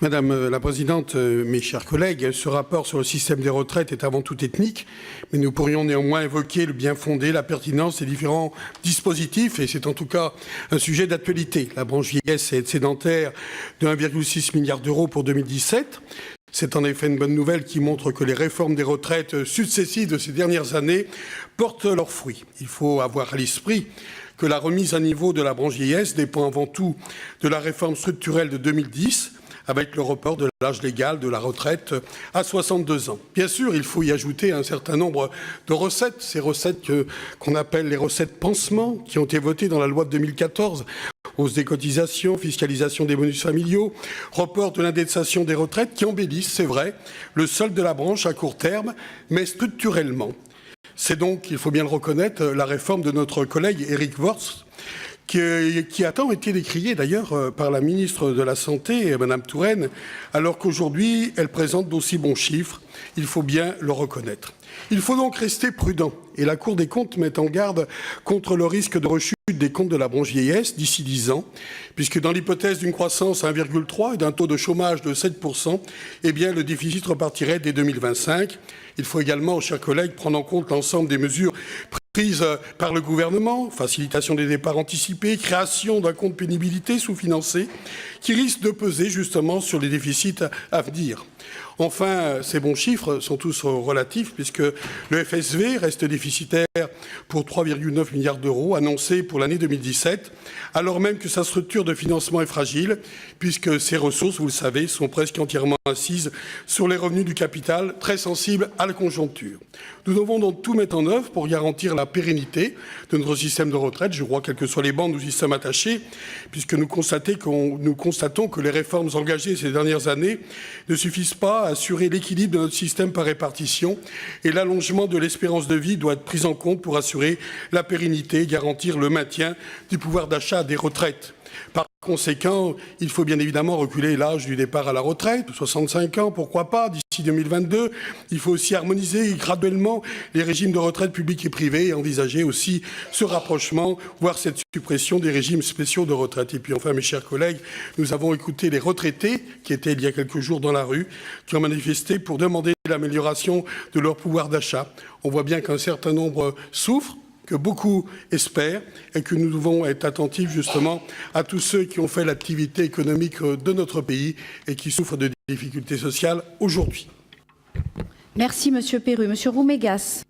Madame la Présidente, mes chers collègues, ce rapport sur le système des retraites est avant tout technique, mais nous pourrions néanmoins évoquer le bien fondé, la pertinence des différents dispositifs, et c'est en tout cas un sujet d'actualité. La branche vieillesse est excédentaire de 1,6 milliard d'euros pour 2017. C'est en effet une bonne nouvelle qui montre que les réformes des retraites successives de ces dernières années portent leurs fruits. Il faut avoir à l'esprit que la remise à niveau de la branche vieillesse dépend avant tout de la réforme structurelle de 2010, avec le report de l'âge légal de la retraite à 62 ans. Bien sûr, il faut y ajouter un certain nombre de recettes, ces recettes qu'on appelle les recettes pansement, qui ont été votées dans la loi de 2014, hausse des cotisations, fiscalisation des bonus familiaux, report de l'indexation des retraites, qui embellissent, c'est vrai, le solde de la branche à court terme, mais structurellement. C'est donc, il faut bien le reconnaître, la réforme de notre collègue Éric Woerth, qui a tant été décriée d'ailleurs par la ministre de la Santé, Madame Touraine, alors qu'aujourd'hui elle présente d'aussi bons chiffres, il faut bien le reconnaître. Il faut donc rester prudent et la Cour des comptes met en garde contre le risque de rechute des comptes de la branche vieillesse d'ici 10 ans, puisque dans l'hypothèse d'une croissance à 1,3 et d'un taux de chômage de 7%, eh bien le déficit repartirait dès 2025. Il faut également, chers collègues, prendre en compte l'ensemble des mesures prises par le gouvernement, facilitation des départs anticipés, création d'un compte pénibilité sous-financé, qui risque de peser justement sur les déficits à venir. Enfin, ces bons chiffres sont tous relatifs puisque le FSV reste déficitaire pour 3,9 milliards d'euros annoncés pour l'année 2017, alors même que sa structure de financement est fragile puisque ses ressources, vous le savez, sont presque entièrement assises sur les revenus du capital, très sensibles à la conjoncture. Nous devons donc tout mettre en œuvre pour garantir la pérennité de notre système de retraite. Je crois, quelles que soient les bancs, nous y sommes attachés, puisque nous constatons que les réformes engagées ces dernières années ne suffisent pas à assurer l'équilibre de notre système par répartition et l'allongement de l'espérance de vie doit être pris en compte pour assurer la pérennité et garantir le maintien du pouvoir d'achat des retraites. Par conséquent, il faut bien évidemment reculer l'âge du départ à la retraite, 65 ans, pourquoi pas, d'ici 2022. Il faut aussi harmoniser graduellement les régimes de retraite publics et privés et envisager aussi ce rapprochement, voire cette suppression des régimes spéciaux de retraite. Et puis enfin, mes chers collègues, nous avons écouté les retraités qui étaient il y a quelques jours dans la rue, qui ont manifesté pour demander l'amélioration de leur pouvoir d'achat. On voit bien qu'un certain nombre souffrent, que beaucoup espèrent et que nous devons être attentifs justement à tous ceux qui ont fait l'activité économique de notre pays et qui souffrent de difficultés sociales aujourd'hui. Merci Monsieur Perru. Monsieur Roumégas.